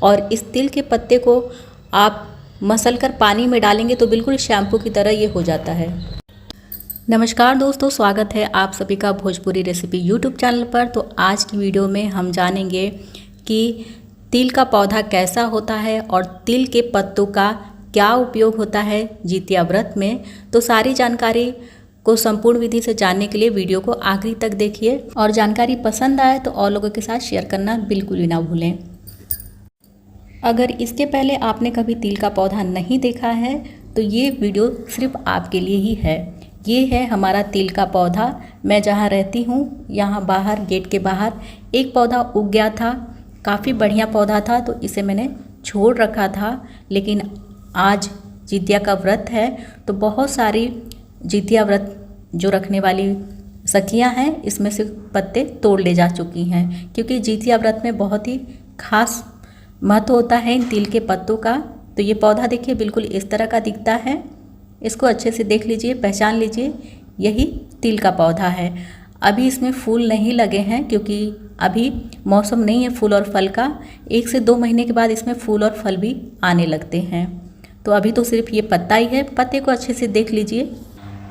और इस तिल के पत्ते को आप मसल कर पानी में डालेंगे तो बिल्कुल शैम्पू की तरह ये हो जाता है। नमस्कार दोस्तों, स्वागत है आप सभी का भोजपुरी रेसिपी यूट्यूब चैनल पर। तो आज की वीडियो में हम जानेंगे कि तिल का पौधा कैसा होता है और तिल के पत्तों का क्या उपयोग होता है जितिया व्रत में। तो सारी जानकारी को संपूर्ण विधि से जानने के लिए वीडियो को आखिरी तक देखिए और जानकारी पसंद आए तो और लोगों के साथ शेयर करना बिल्कुल भी ना भूलें। अगर इसके पहले आपने कभी तिल का पौधा नहीं देखा है तो ये वीडियो सिर्फ आपके लिए ही है। ये है हमारा तिल का पौधा। मैं जहाँ रहती हूँ यहाँ बाहर गेट के बाहर एक पौधा उग गया था, काफ़ी बढ़िया पौधा था, तो इसे मैंने छोड़ रखा था। लेकिन आज जितिया का व्रत है तो बहुत सारी जितिया व्रत जो रखने वाली सखियाँ हैं इसमें से पत्ते तोड़ ले जा चुकी हैं, क्योंकि जितिया व्रत में बहुत ही खास महत्व होता है इन तिल के पत्तों का। तो ये पौधा देखिए बिल्कुल इस तरह का दिखता है। इसको अच्छे से देख लीजिए, पहचान लीजिए, यही तिल का पौधा है। अभी इसमें फूल नहीं लगे हैं क्योंकि अभी मौसम नहीं है फूल और फल का। 1 से 2 महीने के बाद इसमें फूल और फल भी आने लगते हैं। तो अभी तो सिर्फ ये पत्ता ही है। पत्ते को अच्छे से देख लीजिए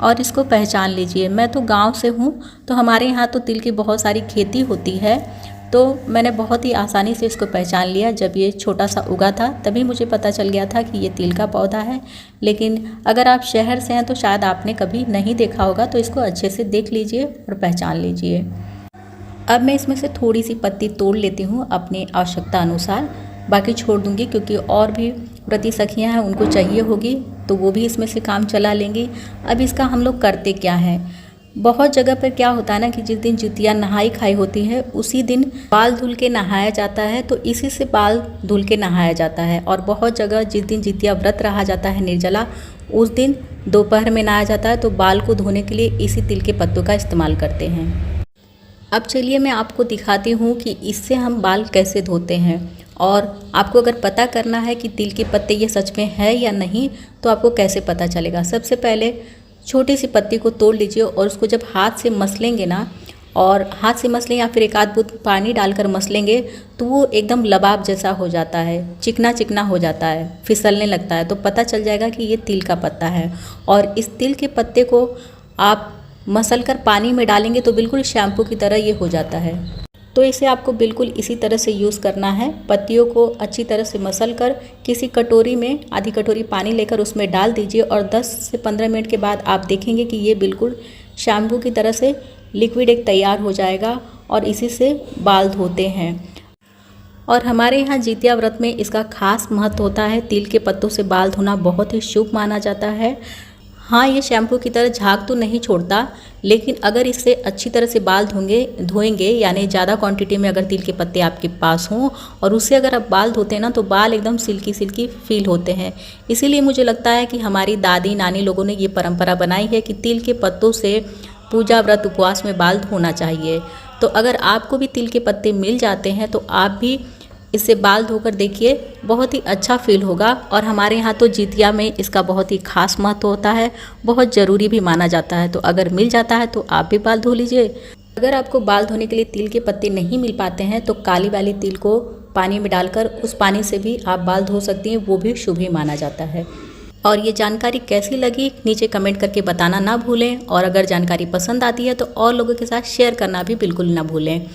और इसको पहचान लीजिए। मैं तो गांव से हूँ तो हमारे यहाँ तो तिल की बहुत सारी खेती होती है, तो मैंने बहुत ही आसानी से इसको पहचान लिया। जब ये छोटा सा उगा था तभी मुझे पता चल गया था कि ये तिल का पौधा है। लेकिन अगर आप शहर से हैं तो शायद आपने कभी नहीं देखा होगा, तो इसको अच्छे से देख लीजिए और पहचान लीजिए। अब मैं इसमें से थोड़ी सी पत्ती तोड़ लेती हूँ अपनी आवश्यकता अनुसार, बाकी छोड़ दूँगी क्योंकि और भी व्रती सखियाँ हैं उनको चाहिए होगी तो वो भी इसमें से काम चला लेंगी। अब इसका हम लोग करते क्या है, बहुत जगह पर क्या होता है ना कि जिस दिन जितिया नहाई खाई होती है उसी दिन बाल धुल के नहाया जाता है, तो इसी से बाल धुल के नहाया जाता है। और बहुत जगह जिस दिन जितिया व्रत रहा जाता है निर्जला, उस दिन दोपहर में नहाया जाता है, तो बाल को धोने के लिए इसी तिल के पत्तों का इस्तेमाल करते हैं। अब चलिए मैं आपको दिखाती हूँ कि इससे हम बाल कैसे धोते हैं। और आपको अगर पता करना है कि तिल के पत्ते ये सच में है या नहीं तो आपको कैसे पता चलेगा। सबसे पहले छोटी सी पत्ती को तोड़ लीजिए और उसको जब हाथ से मसलेंगे ना, और हाथ से मसलें या फिर एक आध बूंद पानी डालकर मसलेंगे तो वो एकदम लबाब जैसा हो जाता है, चिकना चिकना हो जाता है, फिसलने लगता है, तो पता चल जाएगा कि ये तिल का पत्ता है। और इस तिल के पत्ते को आप मसल कर पानी में डालेंगे तो बिल्कुल शैम्पू की तरह ये हो जाता है। तो इसे आपको बिल्कुल इसी तरह से यूज़ करना है। पत्तियों को अच्छी तरह से मसल कर किसी कटोरी में आधी कटोरी पानी लेकर उसमें डाल दीजिए और 10 से 15 मिनट के बाद आप देखेंगे कि ये बिल्कुल शैम्पू की तरह से लिक्विड एक तैयार हो जाएगा और इसी से बाल धोते हैं। और हमारे यहाँ जितिया व्रत में इसका खास महत्व होता है। तिल के पत्तों से बाल धोना बहुत ही शुभ माना जाता है। हाँ, ये शैम्पू की तरह झाग तो नहीं छोड़ता, लेकिन अगर इससे अच्छी तरह से बाल धोएंगे यानी ज़्यादा क्वांटिटी में अगर तिल के पत्ते आपके पास हों और उससे अगर आप बाल धोते हैं ना तो बाल एकदम सिल्की सिल्की फील होते हैं। इसीलिए मुझे लगता है कि हमारी दादी नानी लोगों ने ये परंपरा बनाई है कि तिल के पत्तों से पूजा व्रत उपवास में बाल धोना चाहिए। तो अगर आपको भी तिल के पत्ते मिल जाते हैं तो आप भी इससे बाल धोकर देखिए, बहुत ही अच्छा फील होगा। और हमारे यहाँ तो जितिया में इसका बहुत ही खास महत्व होता है, बहुत ज़रूरी भी माना जाता है। तो अगर मिल जाता है तो आप भी बाल धो लीजिए। अगर आपको बाल धोने के लिए तिल के पत्ते नहीं मिल पाते हैं तो काली वाली तिल को पानी में डालकर उस पानी से भी आप बाल धो सकती हैं, वो भी शुभ ही माना जाता है। और ये जानकारी कैसी लगी नीचे कमेंट करके बताना ना भूलें। और अगर जानकारी पसंद आती है तो और लोगों के साथ शेयर करना भी बिल्कुल ना भूलें।